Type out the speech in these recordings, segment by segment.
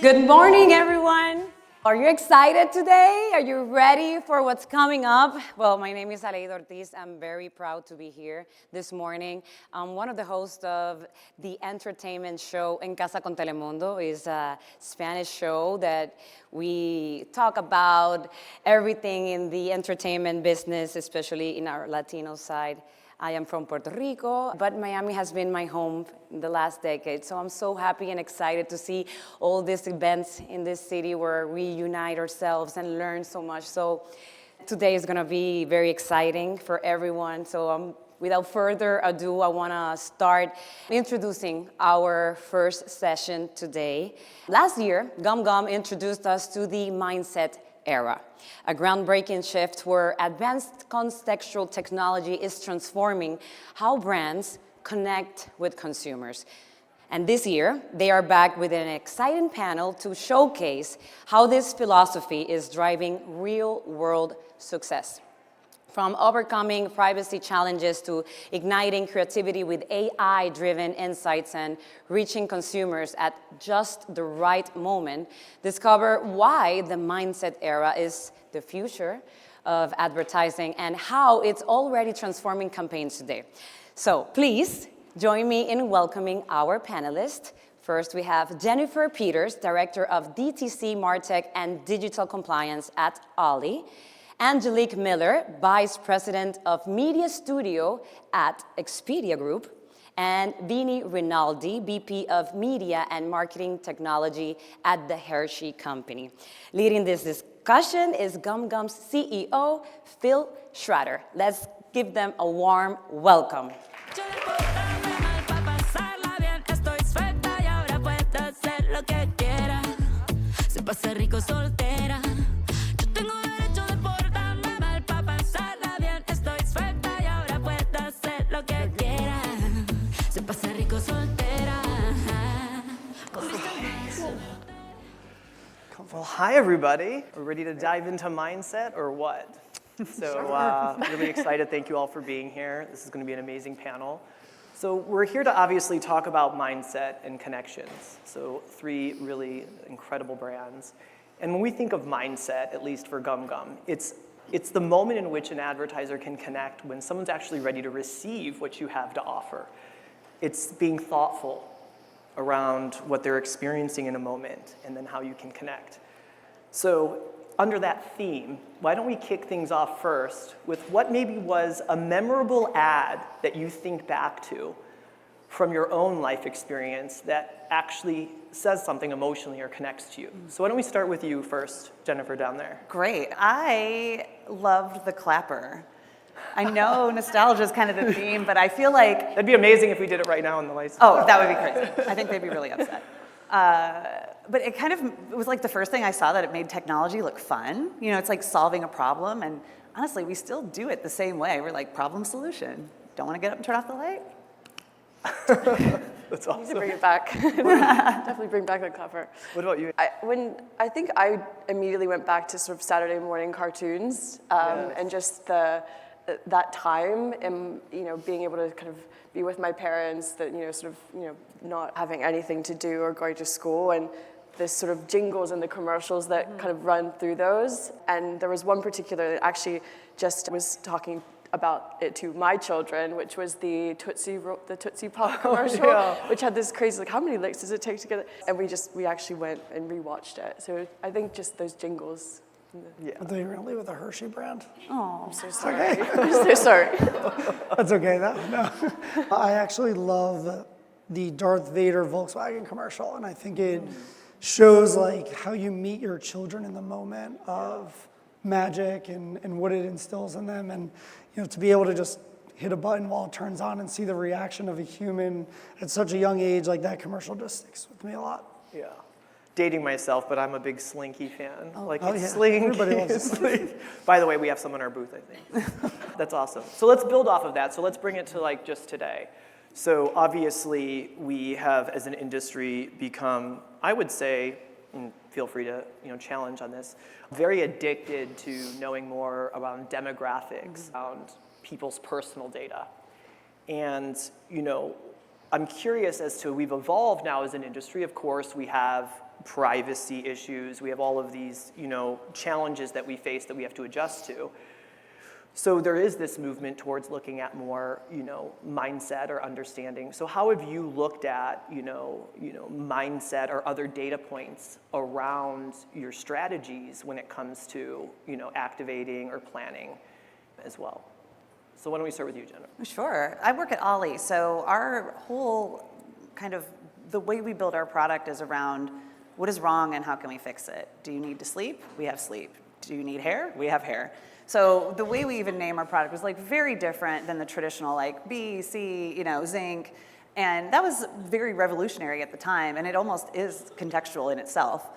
Good morning, everyone. Are you excited today? Are you ready for what's coming up? Well, my name is Aleida Ortiz. I'm very proud to be here this morning. I'm one of the hosts of the entertainment show En Casa con Telemundo. It's a Spanish show that we talk about everything in the entertainment business, especially in our Latino side. I am from Puerto Rico, but Miami has been my home in the last decade. So I'm so happy and excited to see all these events in this city where we unite ourselves and learn so much. So today is gonna be very exciting for everyone. So without further ado, I wanna start introducing our first session today. Last year, Gum Gum introduced us to the mindset era, a groundbreaking shift where advanced contextual technology is transforming how brands connect with consumers. And this year, they are back with an exciting panel to showcase how this philosophy is driving real-world success. From overcoming privacy challenges to igniting creativity with AI-driven insights and reaching consumers at just the right moment, discover why the mindset era is the future of advertising and how it's already transforming campaigns today. So please join me in welcoming our panelists. First, we have Jennifer Peters, Director of DTC, MarTech, and Digital Compliance at Ollie. Angelique Miller, Vice President of Media Studio at Expedia Group, and Vini Rinaldi, VP of Media and Marketing Technology at the Hershey Company. Leading this discussion is Gum Gum's CEO, Phil Schrader. Let's give them a warm welcome. Well, hi everybody. We're ready to dive into mindset or what? So really excited. Thank you all for being here. This is going to be an amazing panel. So we're here to obviously talk about mindset and connections. So three really incredible brands. And when we think of mindset, at least for Gum Gum, it's the moment in which an advertiser can connect when someone's actually ready to receive what you have to offer. It's being thoughtful around what they're experiencing in a moment and then how you can connect. So under that theme, why don't we kick things off first with what maybe was a memorable ad that you think back to from your own life experience that actually says something emotionally or connects to you. So why don't we start with you first, Jennifer, down there. Great. I loved the clapper. I know nostalgia is kind of the theme, but I feel like... That'd be amazing if we did it right now on the license. Oh, that would be crazy. I think they'd be really upset. But it was like the first thing I saw that it made technology look fun. You know, it's like solving a problem, and honestly, we still do it the same way. We're like, problem, solution. Don't want to get up and turn off the light? That's awesome. You need to bring it back. Definitely bring back the clapper. What about you? I think I immediately went back to sort of Saturday morning cartoons, Yes. and just that time and being able to kind of be with my parents, that sort of not having anything to do or going to school, and this sort of jingles and the commercials that kind of run through those. And there was one particular that actually just was talking about it to my children, which was the Tootsie Pop commercial, which had this crazy, like, how many licks does it take to get it? And we actually went and rewatched it. So I think just those jingles. Yeah. I thought you were going to leave with a Hershey brand. Oh, I'm so sorry. I'm so sorry. That's okay, no. I actually love the Darth Vader Volkswagen commercial, and I think it shows like how you meet your children in the moment of magic and what it instills in them, and to be able to just hit a button while it turns on and see the reaction of a human at such a young age, like that commercial just sticks with me a lot. Yeah. Dating myself, but I'm a big Slinky fan. Yeah. Slinky. Everybody loves Slinky. By the way, we have some in our booth, I think. That's awesome. So let's build off of that. So let's bring it to like just today. So obviously we have, as an industry, become, I would say, and feel free to challenge on this, very addicted to knowing more around demographics, around people's personal data. And I'm curious as to, we've evolved now as an industry. Of course, we have privacy issues. We have all of these, challenges that we face that we have to adjust to. So there is this movement towards looking at more, mindset or understanding. So how have you looked at, mindset or other data points around your strategies when it comes to, activating or planning as well? So why don't we start with you, Jenna? Sure. I work at Ollie, so our whole kind of the way we build our product is around what is wrong and how can we fix it. Do you need to sleep? We have sleep. Do you need hair? We have hair. So the way we even name our product was like very different than the traditional like B, C, zinc. And that was very revolutionary at the time, and it almost is contextual in itself.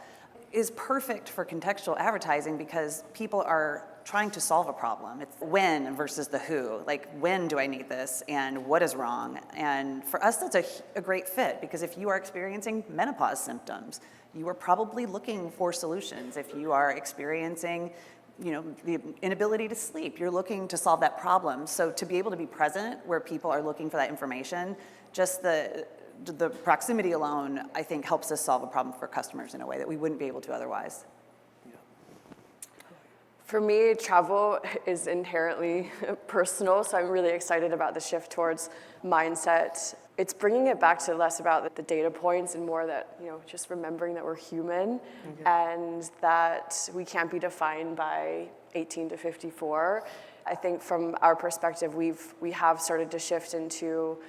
Is perfect for contextual advertising because people are trying to solve a problem. It's when versus the who. Like, when do I need this and what is wrong? And for us, that's a great fit because if you are experiencing menopause symptoms, you are probably looking for solutions. If you are experiencing the inability to sleep, you're looking to solve that problem. So to be able to be present where people are looking for that information, just the proximity alone, I think, helps us solve a problem for customers in a way that we wouldn't be able to otherwise. For me, travel is inherently personal, so I'm really excited about the shift towards mindset. It's bringing it back to less about the data points and more that, just remembering that we're human and that we can't be defined by 18 to 54. I think from our perspective, we have started to shift into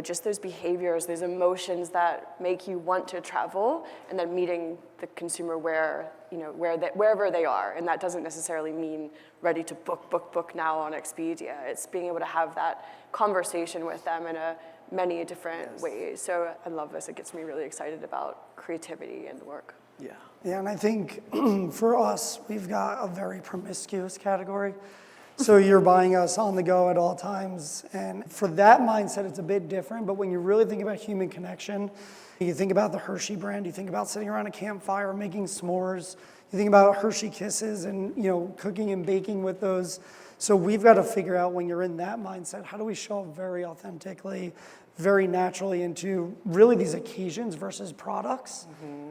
just those behaviors, those emotions that make you want to travel, and then meeting the consumer wherever they are. And that doesn't necessarily mean ready to book now on Expedia. It's being able to have that conversation with them in many different ways. So I love this. It gets me really excited about creativity and work. Yeah. Yeah, and I think for us, we've got a very promiscuous category. So you're buying us on the go at all times. And for that mindset, it's a bit different. But when you really think about human connection, you think about the Hershey brand, you think about sitting around a campfire making s'mores, you think about Hershey Kisses and cooking and baking with those. So we've got to figure out when you're in that mindset, how do we show up very authentically, very naturally into really these occasions versus products?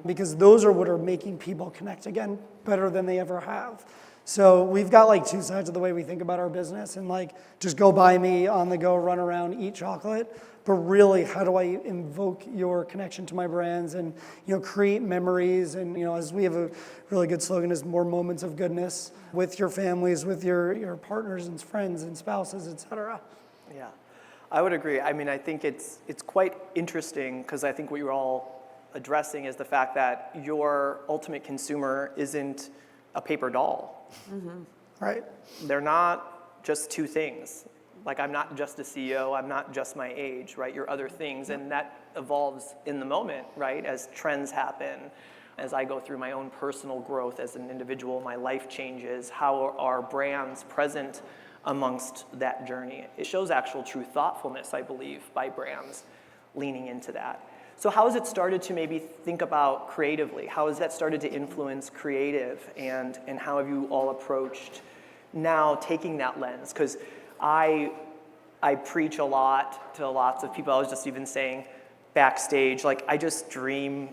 Because those are what are making people connect again better than they ever have. So we've got like two sides of the way we think about our business, and like just go buy me on the go, run around, eat chocolate. But really, how do I invoke your connection to my brands and create memories? And as we have a really good slogan, is more moments of goodness with your families, with your partners and friends and spouses, et cetera. Yeah, I would agree. I mean, I think it's quite interesting because I think what you're all addressing is the fact that your ultimate consumer isn't a paper doll. Right. They're not just two things. Like, I'm not just a CEO, I'm not just my age, right? You're other things, and that evolves in the moment, right? As trends happen, as I go through my own personal growth as an individual, my life changes, how are brands present amongst that journey? It shows actual true thoughtfulness, I believe, by brands leaning into that. So how has it started to maybe think about creatively? How has that started to influence creative, and how have you all approached now taking that lens? Because I preach a lot to lots of people. I was just even saying backstage, like, I just dream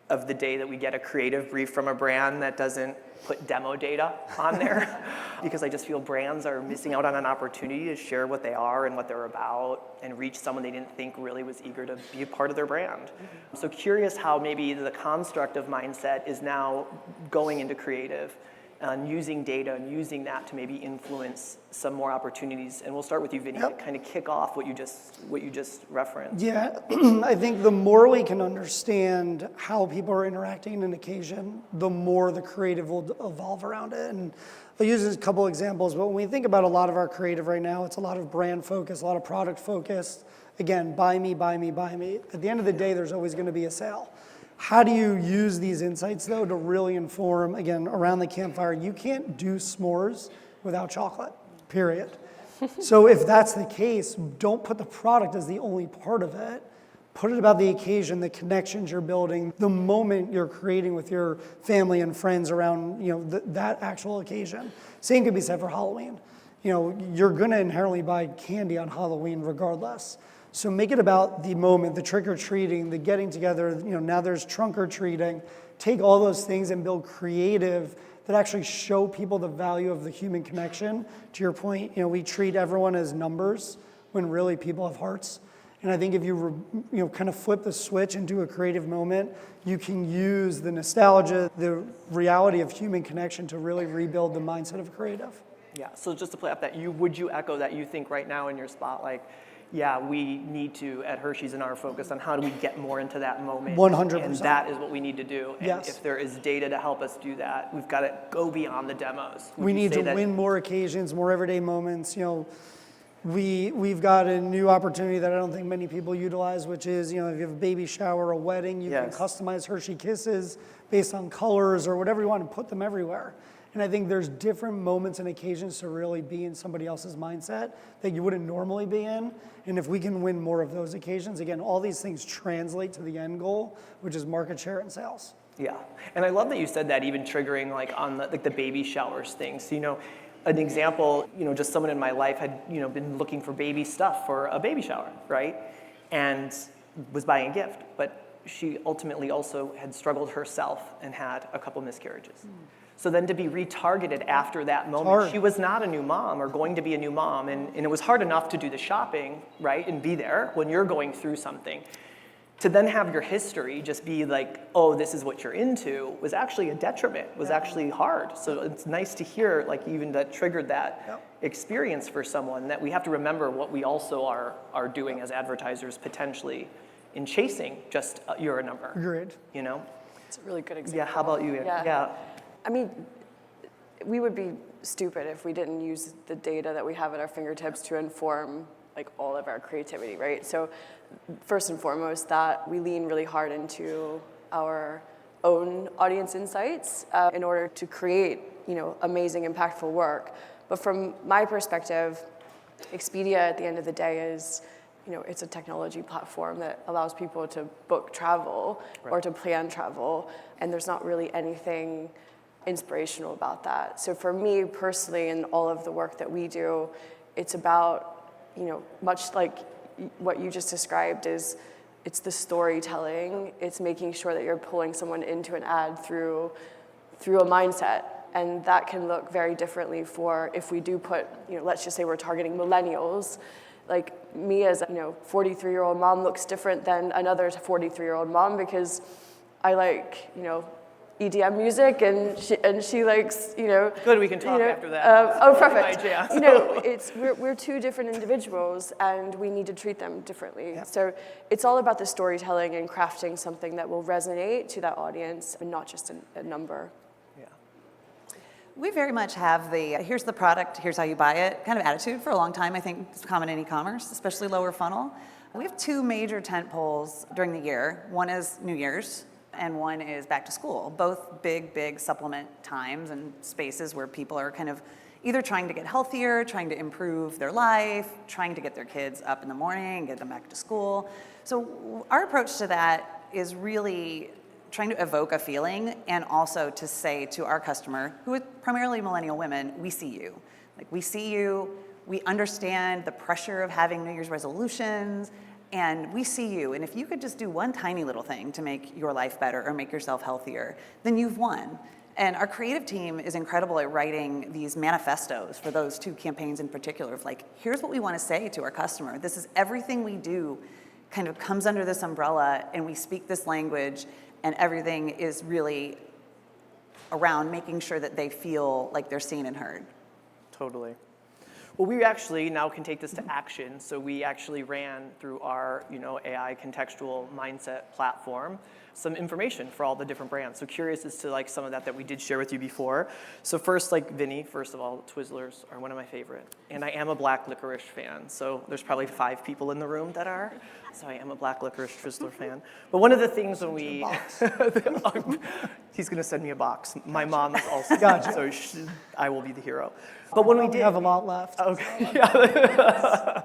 of the day that we get a creative brief from a brand that doesn't put demo data on there because I just feel brands are missing out on an opportunity to share what they are and what they're about and reach someone they didn't think really was eager to be a part of their brand. So curious how maybe the construct of mindset is now going into creative and using data and using that to maybe influence some more opportunities. And we'll start with you, Vinny, to kind of kick off what you just referenced. Yeah, I think the more we can understand how people are interacting in an occasion, the more the creative will evolve around it. And I'll use a couple examples, but when we think about a lot of our creative right now, it's a lot of brand focus, a lot of product focus. Again, buy me, buy me, buy me. At the end of the day, there's always going to be a sale. How do you use these insights, though, to really inform, again, around the campfire? You can't do s'mores without chocolate, period. So if that's the case, don't put the product as the only part of it. Put it about the occasion, the connections you're building, the moment you're creating with your family and friends around that actual occasion. Same could be said for Halloween. You're going to inherently buy candy on Halloween regardless. So make it about the moment, the trick or treating, the getting together, now there's trunk or treating. Take all those things and build creative that actually show people the value of the human connection. To your point, we treat everyone as numbers when really people have hearts. And I think if you kind of flip the switch into a creative moment, you can use the nostalgia, the reality of human connection to really rebuild the mindset of creative. Yeah, so just to play up that, would you echo that you think right now in your spot, like, yeah, we need to, at Hershey's and our focus on how do we get more into that moment. 100%. And that is what we need to do. And Yes. if there is data to help us do that, we've got to go beyond the demos. Would We you need say to that- win more occasions, more everyday moments. We've got a new opportunity that I don't think many people utilize, which is, if you have a baby shower, a wedding, you Yes. can customize Hershey Kisses based on colors or whatever you want and put them everywhere. And I think there's different moments and occasions to really be in somebody else's mindset that you wouldn't normally be in. And if we can win more of those occasions, again, all these things translate to the end goal, which is market share and sales. Yeah, and I love that you said that, even triggering like on the baby showers things. So, an example, just someone in my life had, been looking for baby stuff for a baby shower, right? And was buying a gift, but she ultimately also had struggled herself and had a couple miscarriages. So then to be retargeted after that moment, hard. she was not a new mom or going to be a new mom, and it was hard enough to do the shopping, right, and be there when you're going through something. To then have your history just be like, oh, this is what you're into, was actually a detriment, was actually hard. So it's nice to hear, like, even that triggered that experience for someone, that we have to remember what we also are doing as advertisers potentially in chasing just you're a number. Agreed. It's a really good example. Yeah, how about you? Yeah. I mean, we would be stupid if we didn't use the data that we have at our fingertips to inform like all of our creativity, right? So first and foremost, that we lean really hard into our own audience insights in order to create, amazing, impactful work. But from my perspective, Expedia at the end of the day is, it's a technology platform that allows people to book travel or to plan travel, and there's not really anything inspirational about that. So for me personally, in all of the work that we do, it's about, much like what you just described, it's the storytelling. It's making sure that you're pulling someone into an ad through a mindset. And that can look very differently for if we do put, let's just say we're targeting millennials. Like me as a 43-year-old mom looks different than another 43-year-old mom because I like, EDM music, and she likes, Good, we can talk after that. Perfect. My jam. We're two different individuals, and we need to treat them differently. Yeah. So it's all about the storytelling and crafting something that will resonate to that audience, and not just a number. Yeah. We very much have the here's the product, here's how you buy it kind of attitude for a long time. I think it's common in e-commerce, especially lower funnel. We have two major tent poles during the year. One is New Year's, and one is back to school. Both big supplement times and spaces where people are kind of either trying to get healthier, trying to improve their life, trying to get their kids up in the morning and get them back to school. So our approach to that is really trying to evoke a feeling and also to say to our customer, who is primarily millennial women, we see you. Like, we see you, we understand the pressure of having New Year's resolutions, and we see you, and if you could just do one tiny little thing to make your life better or make yourself healthier, then you've won. And our creative team is incredible at writing these manifestos for those two campaigns in particular of like, here's what we want to say to our customer. This is everything we do kind of comes under this umbrella, and we speak this language, and everything is really around making sure that they feel like they're seen and heard. Totally. Well, we actually now can take this to action. So we actually ran through our, AI contextual mindset platform some information for all the different brands. So curious as to like some of that we did share with you before. So first, like Vinny, first of all, Twizzlers are one of my favorite. And I am a black licorice fan. So there's probably 5 people in the room that are. So I am a black licorice Twizzler fan. But one of the things when we, he's gonna send me a box. My mom is also, Gotcha. So I will be the hero. But when we did have a lot left. Okay. Yeah.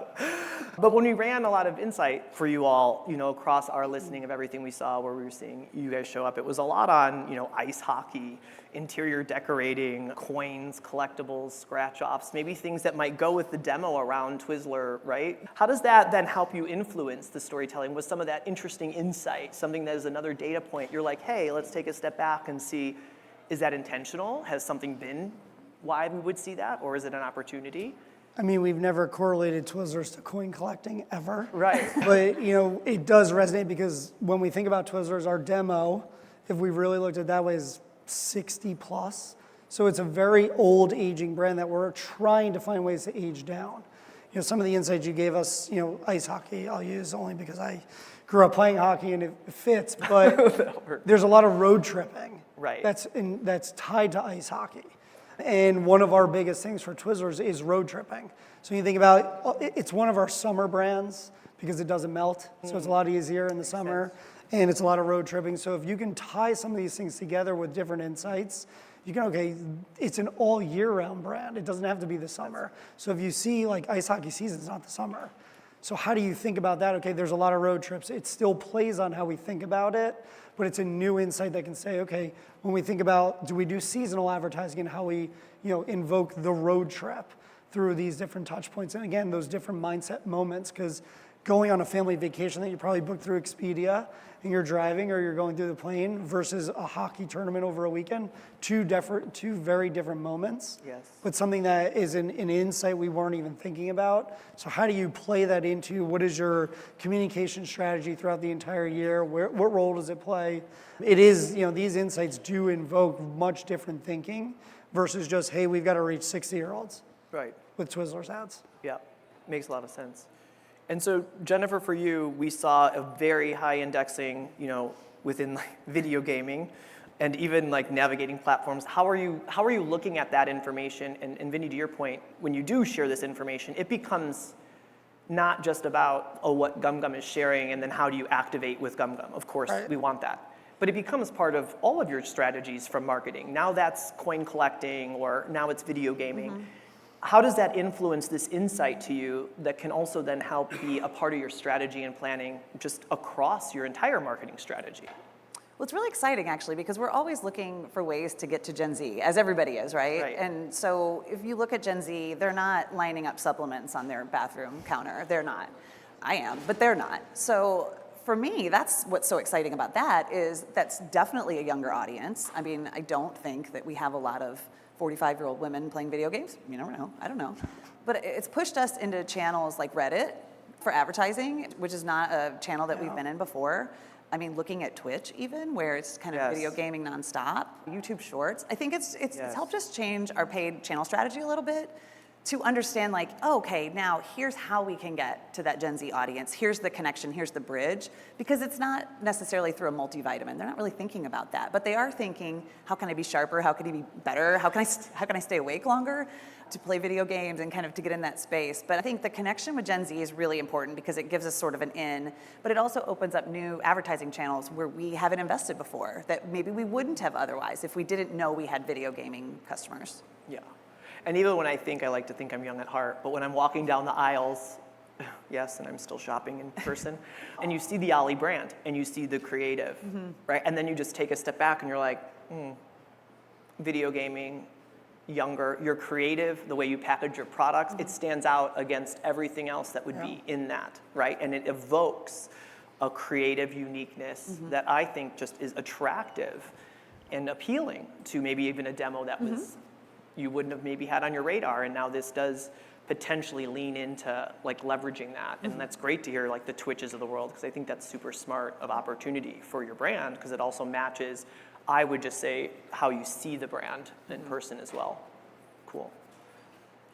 But But when we ran a lot of insight for you all, across our listening of everything we saw where we were seeing you guys show up, it was a lot on, ice hockey, interior decorating, coins, collectibles, scratch-offs, maybe things that might go with the demo around Twizzler, right? How does that then help you influence the storytelling with some of that interesting insight, something that is another data point? You're like, hey, let's take a step back and see, is that intentional? Has something been why we would see that, or is it an opportunity? I mean, we've never correlated Twizzlers to coin collecting ever. Right. But, it does resonate because when we think about Twizzlers, our demo, if we really looked at it that way, is 60 plus. So it's a very old aging brand that we're trying to find ways to age down. Some of the insights you gave us, ice hockey, I'll use only because I grew up playing hockey and it fits, but there's a lot of road tripping. Right. That's tied to ice hockey. And one of our biggest things for Twizzlers is road tripping. So you think about, it's one of our summer brands because it doesn't melt, so it's a lot easier in the summer, and it's a lot of road tripping. So if you can tie some of these things together with different insights, it's an all year round brand. It doesn't have to be the summer. So if you see like ice hockey season's not the summer. So how do you think about that? Okay, there's a lot of road trips. It still plays on how we think about it, but it's a new insight that can say, okay, when we think about, do we do seasonal advertising and how we, invoke the road trip through these different touch points? And again, those different mindset moments, because going on a family vacation that you probably booked through Expedia and you're driving or you're going through the plane versus a hockey tournament over a weekend, two very different moments. Yes. But something that is an insight we weren't even thinking about. So how do you play that into what is your communication strategy throughout the entire year? What role does it play? It is, these insights do invoke much different thinking versus just, hey, we've got to reach 60-year-olds. Right. With Twizzlers ads. Yeah, makes a lot of sense. And so, Jennifer, for you, we saw a very high indexing, within video gaming, and even navigating platforms. How are you looking at that information? And Vinny, to your point, when you do share this information, it becomes not just about what GumGum is sharing, and then how do you activate with GumGum? Of course, right. We want that. But it becomes part of all of your strategies from marketing. Now that's coin collecting, or now it's video gaming. Mm-hmm. How does that influence this insight to you that can also then help be a part of your strategy and planning just across your entire marketing strategy? Well, it's really exciting, actually, because we're always looking for ways to get to Gen Z, as everybody is, right? And so if you look at Gen Z, they're not lining up supplements on their bathroom counter. They're not. I am, but they're not. So for me, that's what's so exciting about that is that's definitely a younger audience. I mean, I don't think that we have a lot of 45-year-old women playing video games. You never know. I don't know. But it's pushed us into channels like Reddit for advertising, which is not a channel that we've been in before. I mean, looking at Twitch even, where it's kind of video gaming nonstop. YouTube Shorts. I think it's helped us change our paid channel strategy a little bit to understand okay, now here's how we can get to that Gen Z audience. Here's the connection, here's the bridge. Because it's not necessarily through a multivitamin. They're not really thinking about that. But they are thinking, how can I be sharper? How can I be better? How can I stay awake longer to play video games and kind of to get in that space? But I think the connection with Gen Z is really important because it gives us sort of an in, but it also opens up new advertising channels where we haven't invested before that maybe we wouldn't have otherwise if we didn't know we had video gaming customers. Yeah. And even when I like to think I'm young at heart, but when I'm walking down the aisles, yes, and I'm still shopping in person, and you see the Ollie brand, and you see the creative, right? And then you just take a step back and you're like, video gaming, younger, you're creative, the way you package your products, it stands out against everything else that would be in that, right? And it evokes a creative uniqueness that I think just is attractive and appealing to maybe even a demo that was you wouldn't have maybe had on your radar, and now this does potentially lean into leveraging that. And that's great to hear the Twitches of the world, because I think that's super smart of opportunity for your brand, because it also matches, I would just say, how you see the brand in person as well. Cool.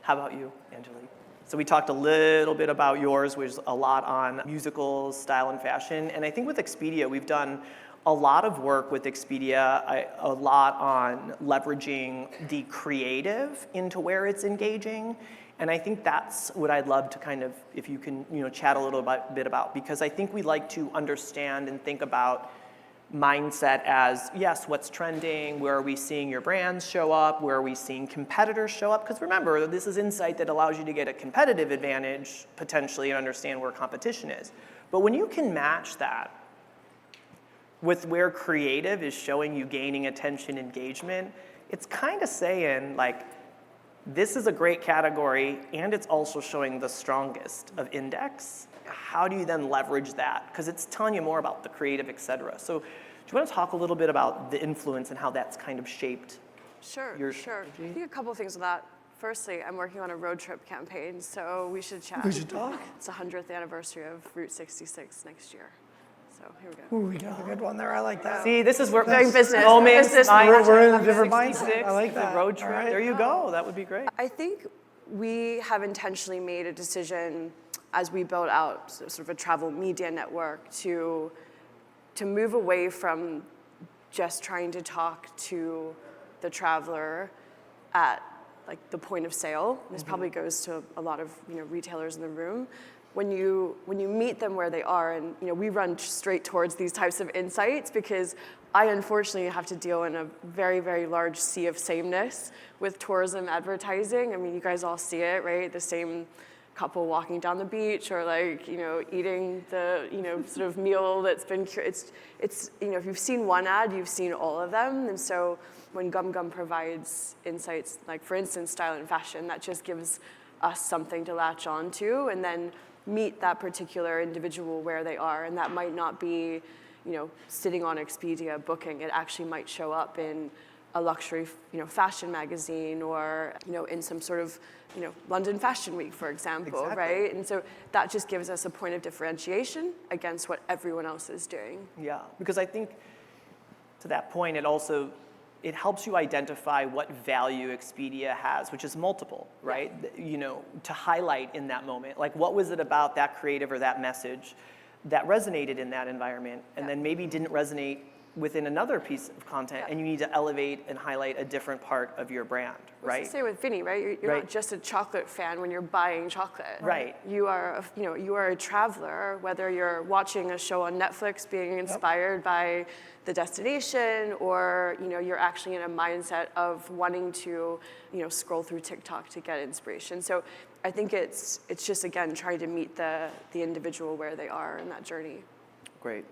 How about you, Angelique? So we talked a little bit about yours, which is a lot on musicals, style, and fashion. And I think with Expedia, we've done a lot of work with Expedia, a lot on leveraging the creative into where it's engaging. And I think that's what I'd love to kind of, if you can, chat a little bit about, because I think we like to understand and think about mindset as, yes, what's trending, where are we seeing your brands show up, where are we seeing competitors show up? Because remember, this is insight that allows you to get a competitive advantage, potentially, and understand where competition is. But when you can match that with where creative is showing you gaining attention, engagement, it's kind of saying, like, this is a great category, and it's also showing the strongest of index. How do you then leverage that? Because it's telling you more about the creative, et cetera. So do you want to talk a little bit about the influence and how that's kind of shaped Sure, your sure. strategy? I think a couple of things with that. Firstly, I'm working on a road trip campaign, so we should chat. We should talk. It's the 100th anniversary of Route 66 next year. So here we go. Ooh, we got a good one there. I like that. See, this is where Doing business. moments, Business. We're in a mindset, different 66, mindset. I like the that. road All trip. right. There you go. That would be great. I think we have intentionally made a decision as we build out sort of a travel media network to move away from just trying to talk to the traveler at like the point of sale. This probably goes to a lot of retailers in the room. When you meet them where they are, and we run straight towards these types of insights because I unfortunately have to deal in a very, very large sea of sameness with tourism advertising. I mean, you guys all see it, right? The same couple walking down the beach, or like eating the sort of meal that's been it's if you've seen one ad, you've seen all of them. And so when Gum Gum provides insights, like for instance, style and fashion, that just gives us something to latch on to, and then meet that particular individual where they are. And that might not be sitting on Expedia booking. It actually might show up in a luxury fashion magazine, or in some sort of London Fashion Week, for example. Exactly. Right? And so that just gives us a point of differentiation against what everyone else is doing. Yeah, because I think to that point, it helps you identify what value Expedia has, which is multiple, right? To highlight in that moment. Like, what was it about that creative or that message that resonated in that environment, and then maybe didn't resonate within another piece of content, and you need to elevate and highlight a different part of your brand, right? It's the same with Vinny, right? You're Right. not just a chocolate fan when you're buying chocolate. Right. You are, you are a traveler, whether you're watching a show on Netflix being inspired by the destination, or you're actually in a mindset of wanting to scroll through TikTok to get inspiration. So I think it's just, again, trying to meet the individual where they are in that journey. Great.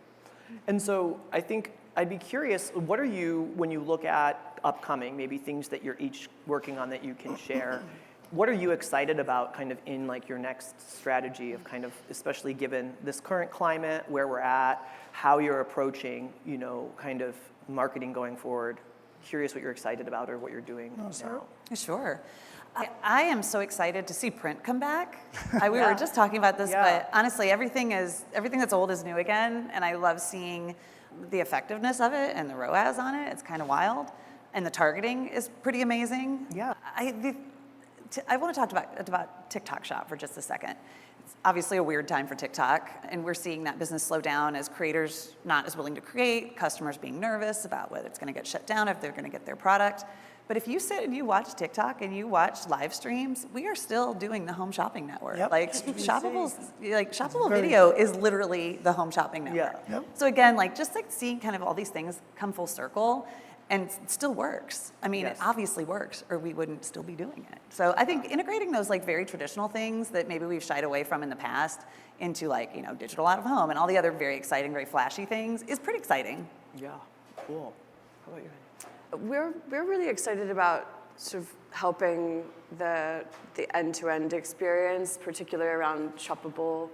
And so I think I'd be curious, what are you, when you look at upcoming, maybe things that you're each working on that you can share, what are you excited about kind of in like your next strategy of kind of, especially given this current climate, where we're at, how you're approaching, kind of marketing going forward? Curious what you're excited about or what you're doing now. Sure. I am so excited to see print come back. We were just talking about this, but honestly, everything that's old is new again, and I love seeing the effectiveness of it and the ROAS on it. It's kind of wild, and the targeting is pretty amazing. Yeah. I want to talk about TikTok Shop for just a second. It's obviously a weird time for TikTok, and we're seeing that business slow down as creators not as willing to create, customers being nervous about whether it's going to get shut down, if they're going to get their product. But if you sit and you watch TikTok and you watch live streams, we are still doing the home shopping network. Yep. Like Shoppable Video is literally the home shopping network. Yeah. Yep. So again, just seeing kind of all these things come full circle, and it still works. I mean, Yes. it obviously works, or we wouldn't still be doing it. So I think integrating those very traditional things that maybe we've shied away from in the past into digital out of home and all the other very exciting, very flashy things is pretty exciting. Yeah, cool. How about you? We're really excited about sort of helping the end-to-end experience, particularly around shoppable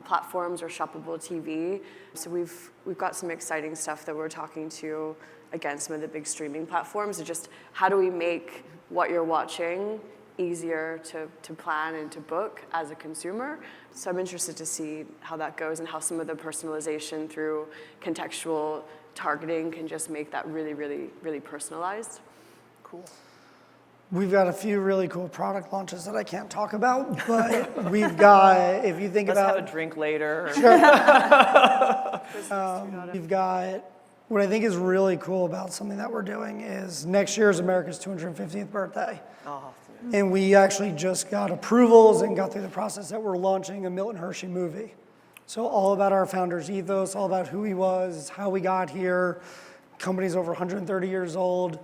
platforms or shoppable TV. So we've got some exciting stuff that we're talking to, again, some of the big streaming platforms, of just how do we make what you're watching easier to plan and to book as a consumer. So I'm interested to see how that goes and how some of the personalization through contextual targeting can just make that really, really, really personalized. Cool. We've got a few really cool product launches that I can't talk about, but we've got, if you think Let's about, have a drink later. we've got, what I think is really cool about something that we're doing is next year is America's 250th birthday. Oh, And we actually just got approvals and got through the process that we're launching a Milton Hershey movie. So all about our founder's ethos, all about who he was, how we got here. Company's over 130 years old.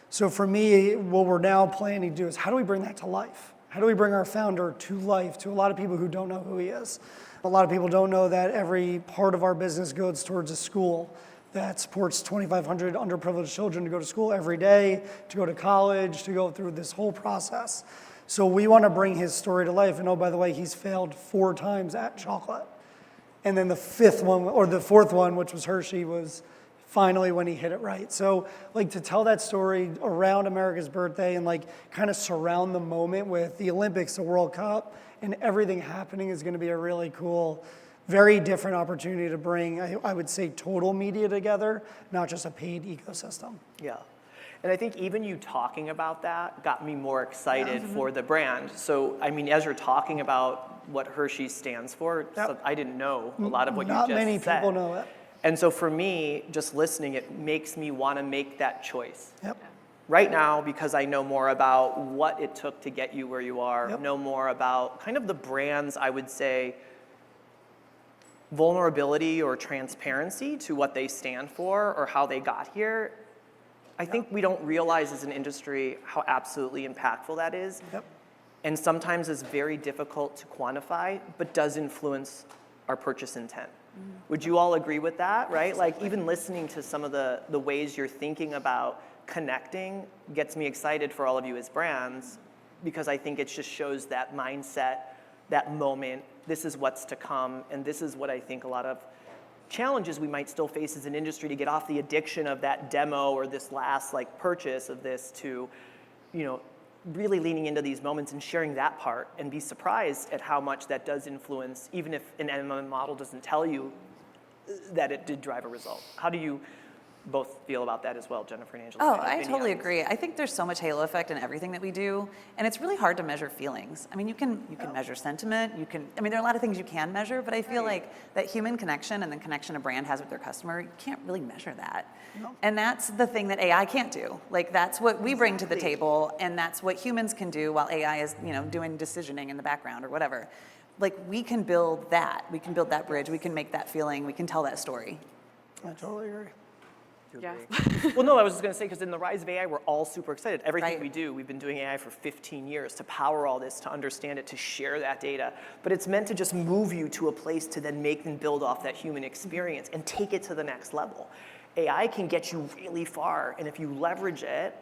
So for me, what we're now planning to do is how do we bring that to life? How do we bring our founder to life to a lot of people who don't know who he is? A lot of people don't know that every part of our business goes towards a school that supports 2,500 underprivileged children to go to school every day, to go to college, to go through this whole process. So we want to bring his story to life. And oh, by the way, he's failed 4 times at chocolate. And then the 5th one, or the 4th one, which was Hershey, was finally when he hit it right. So like to tell that story around America's birthday and like kind of surround the moment with the Olympics, the World Cup, and everything happening is going to be a really cool, very different opportunity to bring, I would say, total media together, not just a paid ecosystem. Yeah. And I think even you talking about that got me more excited for the brand. So, I mean, as you're talking about what Hershey stands for, so I didn't know a lot of what you just said. Not many people know it. And so for me, just listening, it makes me want to make that choice. Yep. Right now, because I know more about what it took to get you where you are, Yep. know more about kind of the brands, I would say, vulnerability or transparency to what they stand for or how they got here. I think we don't realize as an industry how absolutely impactful that is. Yep. And sometimes is very difficult to quantify, but does influence our purchase intent. Would you all agree with that, right? Like even listening to some of the ways you're thinking about connecting gets me excited for all of you as brands, because I think it just shows that mindset, that moment, this is what's to come, and this is what I think a lot of challenges we might still face as an industry to get off the addiction of that demo or this last like purchase of this to, you know, really leaning into these moments and sharing that part and be surprised at how much that does influence, even if an MM model doesn't tell you that it did drive a result. How do you both feel about that as well, Jennifer and Angela? Oh, Kind of I opinion totally on this. agree. I think there's so much halo effect in everything that we do, and it's really hard to measure feelings. I mean, you can measure sentiment, there are a lot of things you can measure, but I feel like that human connection and the connection a brand has with their customer, you can't really measure that. No. And that's the thing that AI can't do. Like that's what we bring to the table, and that's what humans can do while AI is, doing decisioning in the background or whatever. Like we can build that. We can build that bridge. We can make that feeling. We can tell that story. I totally agree. Yeah. Well, no, I was just going to say, because in the rise of AI, we're all super excited. Everything Right. we do, we've been doing AI for 15 years to power all this, to understand it, to share that data. But it's meant to just move you to a place to then make and build off that human experience and take it to the next level. AI can get you really far, and if you leverage it,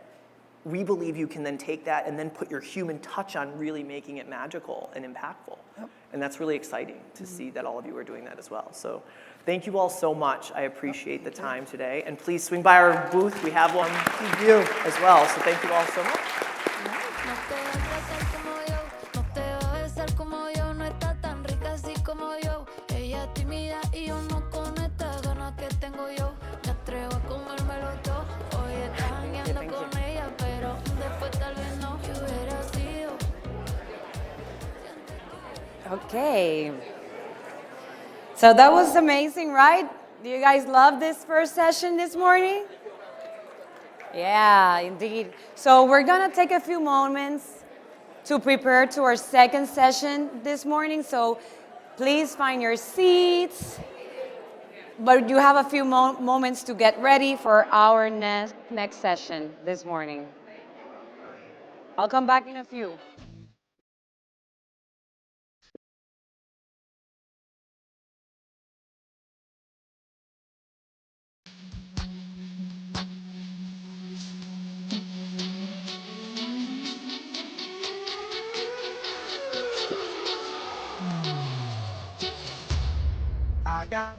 we believe you can then take that and then put your human touch on really making it magical and impactful. Yep. And that's really exciting to see that all of you are doing that as well. So thank you all so much. I appreciate the time today. And please swing by our booth. We have one Thank you. as well. So thank you all so much. No te vas a besar como yo, no te va a besar como yo, no está tan rica así como yo. Ella es tímida y yo no con estas ganas que tengo yo. Me atrevo a comérmelo todo. Hoy estás jangueando con ella, pero después tal vez no. Que hubiera sido. Okay. So that was amazing, right? Do you guys love this first session this morning? Yeah, indeed. So we're gonna take a few moments to prepare to our second session this morning. So please find your seats. But you have a few moments to get ready for our next session this morning. I'll come back in a few.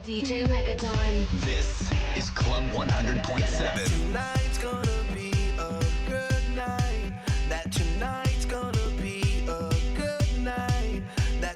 DJ Megatron. This is Club 100.7. Tonight's gonna